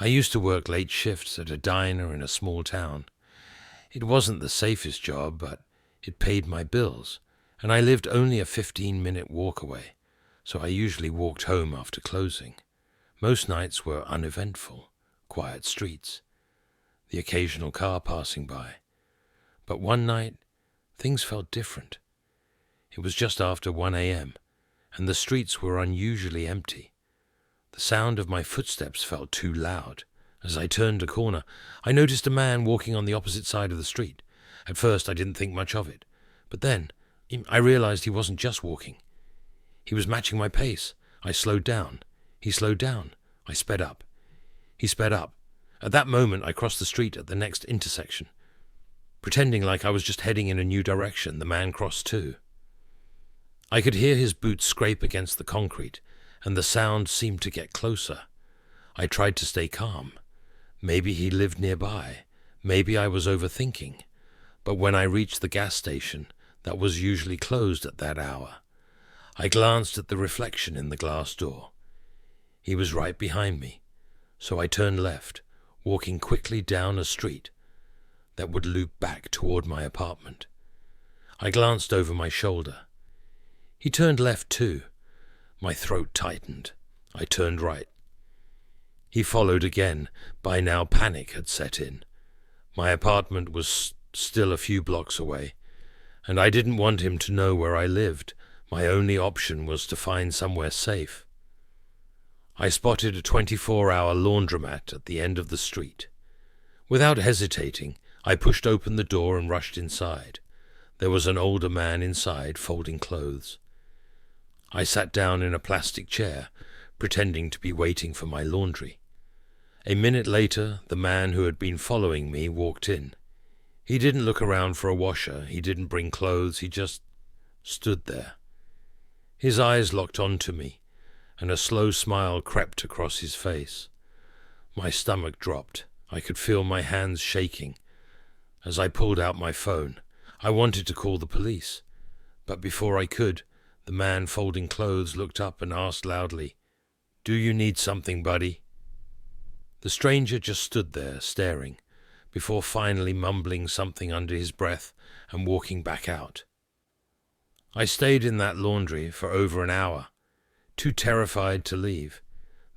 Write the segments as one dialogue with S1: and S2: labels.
S1: I used to work late shifts at a diner in a small town. It wasn't the safest job, but it paid my bills, and I lived only a 15-minute walk away, so I usually walked home after closing. Most nights were uneventful, quiet streets, the occasional car passing by. But one night, things felt different. It was just after 1 a.m., and the streets were unusually empty. The sound of my footsteps felt too loud. As I turned a corner, I noticed a man walking on the opposite side of the street. At first, I didn't think much of it. But then, I realized he wasn't just walking. He was matching my pace. I slowed down. He slowed down. I sped up. He sped up. At that moment, I crossed the street at the next intersection. Pretending like I was just heading in a new direction, the man crossed too. I could hear his boots scrape against the concrete, and the sound seemed to get closer. I tried to stay calm. Maybe he lived nearby. Maybe I was overthinking. But when I reached the gas station, that was usually closed at that hour, I glanced at the reflection in the glass door. He was right behind me, so I turned left, walking quickly down a street that would loop back toward my apartment. I glanced over my shoulder. He turned left too. My throat tightened. I turned right. He followed again. By now panic had set in. My apartment was still a few blocks away, and I didn't want him to know where I lived. My only option was to find somewhere safe. I spotted a 24-hour laundromat at the end of the street. Without hesitating, I pushed open the door and rushed inside. There was an older man inside, folding clothes. I sat down in a plastic chair, pretending to be waiting for my laundry. A minute later, the man who had been following me walked in. He didn't look around for a washer. He didn't bring clothes. He just stood there. His eyes locked onto me, and a slow smile crept across his face. My stomach dropped. I could feel my hands shaking. As I pulled out my phone, I wanted to call the police, but before I could, the man folding clothes looked up and asked loudly, "Do you need something, buddy?" The stranger just stood there, staring, before finally mumbling something under his breath and walking back out. I stayed in that laundry for over an hour, too terrified to leave.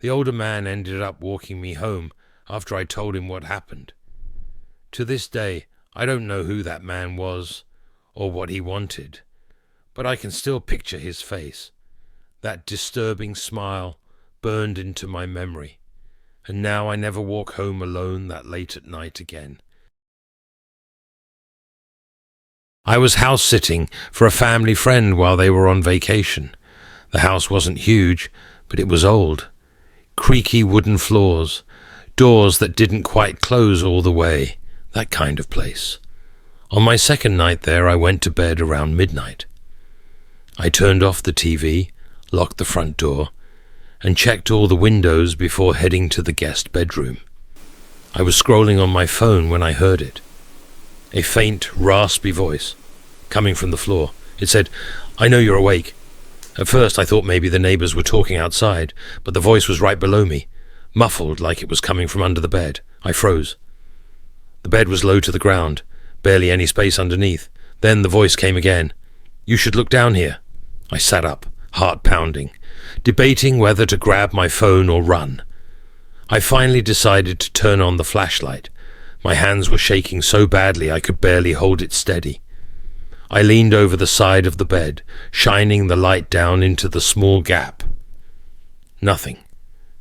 S1: The older man ended up walking me home after I told him what happened. To this day, I don't know who that man was or what he wanted, but I can still picture his face. That disturbing smile burned into my memory, and now I never walk home alone that late at night again. I was house-sitting for a family friend while they were on vacation. The house wasn't huge, but it was old. Creaky wooden floors, doors that didn't quite close all the way, that kind of place. On my second night there, I went to bed around midnight. I turned off the TV, locked the front door, and checked all the windows before heading to the guest bedroom. I was scrolling on my phone when I heard it. A faint, raspy voice, coming from the floor. It said, "I know you're awake." At first I thought maybe the neighbors were talking outside, but the voice was right below me, muffled like it was coming from under the bed. I froze. The bed was low to the ground, barely any space underneath. Then the voice came again. "You should look down here." I sat up, heart pounding, debating whether to grab my phone or run. I finally decided to turn on the flashlight. My hands were shaking so badly I could barely hold it steady. I leaned over the side of the bed, shining the light down into the small gap. Nothing.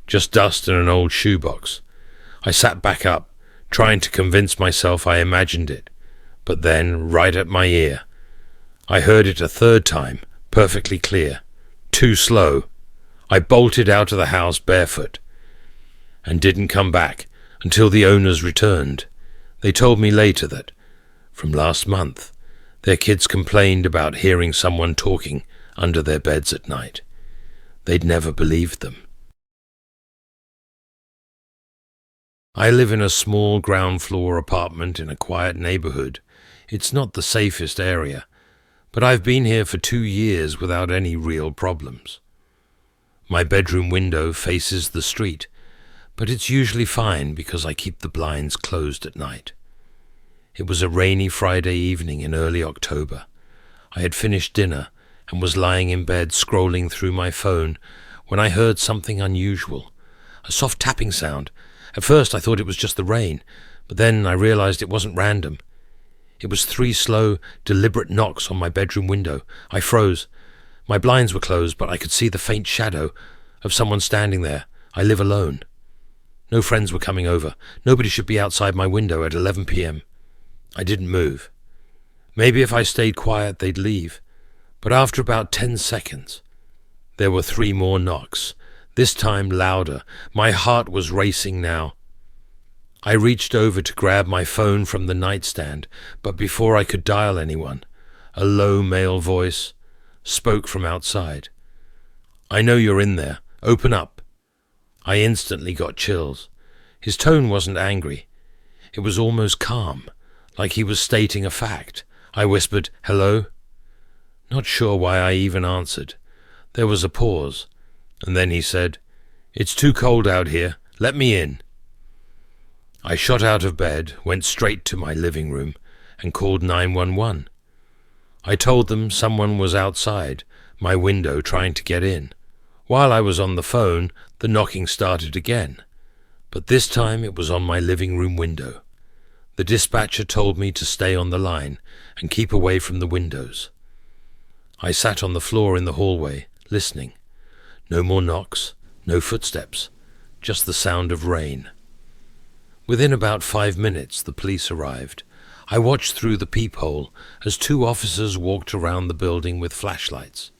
S1: Just dust and an old shoebox. I sat back up, trying to convince myself I imagined it. But then, right at my ear, I heard it a third time, perfectly clear. Too slow. I bolted out of the house barefoot and didn't come back until the owners returned. They told me later that, from last month, their kids complained about hearing someone talking under their beds at night. They'd never believed them. I live in a small ground-floor apartment in a quiet neighborhood. It's not the safest area, but I've been here for 2 years without any real problems. My bedroom window faces the street, but it's usually fine because I keep the blinds closed at night. It was a rainy Friday evening in early October. I had finished dinner and was lying in bed scrolling through my phone when I heard something unusual, a soft tapping sound. At first I thought it was just the rain, but then I realized it wasn't random. It was 3 slow, deliberate knocks on my bedroom window. I froze. My blinds were closed, but I could see the faint shadow of someone standing there. I live alone. No friends were coming over. Nobody should be outside my window at 11 p.m. I didn't move. Maybe if I stayed quiet, they'd leave. But after about 10 seconds, there were 3 more knocks, this time louder. My heart was racing now. I reached over to grab my phone from the nightstand, but before I could dial anyone, a low male voice spoke from outside. "I know you're in there. Open up." I instantly got chills. His tone wasn't angry. It was almost calm, like he was stating a fact. I whispered, "Hello?" Not sure why I even answered. There was a pause, and then he said, "It's too cold out here. Let me in." I shot out of bed, went straight to my living room, and called 911. I told them someone was outside my window trying to get in. While I was on the phone, the knocking started again, but this time it was on my living room window. The dispatcher told me to stay on the line and keep away from the windows. I sat on the floor in the hallway, listening. No more knocks, no footsteps, just the sound of rain. Within about 5 minutes, the police arrived. I watched through the peephole as 2 officers walked around the building with flashlights.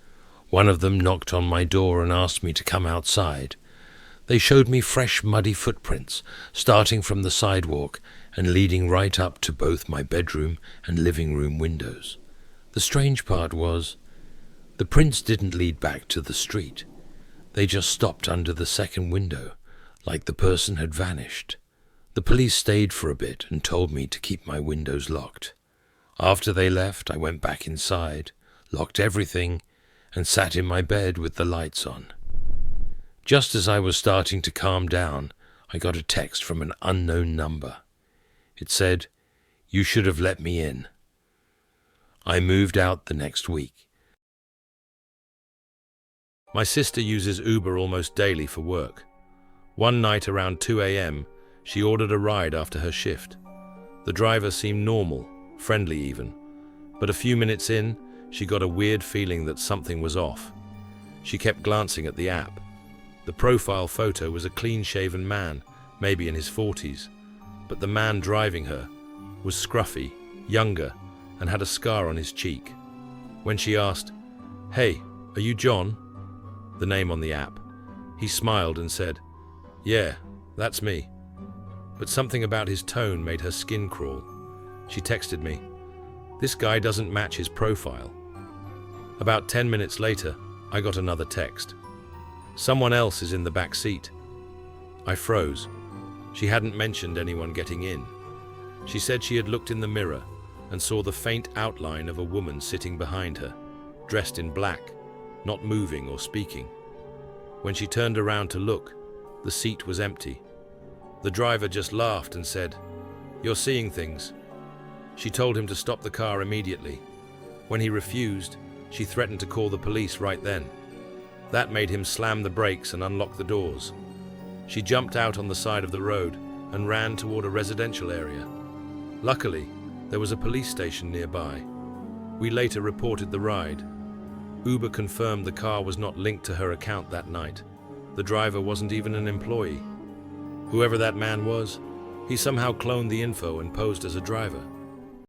S1: One of them knocked on my door and asked me to come outside. They showed me fresh, muddy footprints, starting from the sidewalk and leading right up to both my bedroom and living room windows. The strange part was, the prints didn't lead back to the street. They just stopped under the second window, like the person had vanished. The police stayed for a bit and told me to keep my windows locked. After they left, I went back inside, locked everything, and sat in my bed with the lights on. Just as I was starting to calm down, I got a text from an unknown number. It said, "You should have let me in." I moved out the next week. My sister uses Uber almost daily for work. One night around 2 a.m., she ordered a ride after her shift. The driver seemed normal, friendly even, but a few minutes in, she got a weird feeling that something was off. She kept glancing at the app. The profile photo was a clean-shaven man, maybe in his 40s, but the man driving her was scruffy, younger, and had a scar on his cheek. When she asked, "Hey, are you John?" the name on the app, he smiled and said, "Yeah, that's me." But something about his tone made her skin crawl. She texted me, "This guy doesn't match his profile." About 10 minutes later, I got another text. "Someone else is in the back seat." I froze. She hadn't mentioned anyone getting in. She said she had looked in the mirror and saw the faint outline of a woman sitting behind her, dressed in black, not moving or speaking. When she turned around to look, the seat was empty. The driver just laughed and said, "You're seeing things." She told him to stop the car immediately. When he refused, she threatened to call the police right then. That made him slam the brakes and unlock the doors. She jumped out on the side of the road and ran toward a residential area. Luckily, there was a police station nearby. We later reported the ride. Uber confirmed the car was not linked to her account that night. The driver wasn't even an employee. Whoever that man was, he somehow cloned the info and posed as a driver.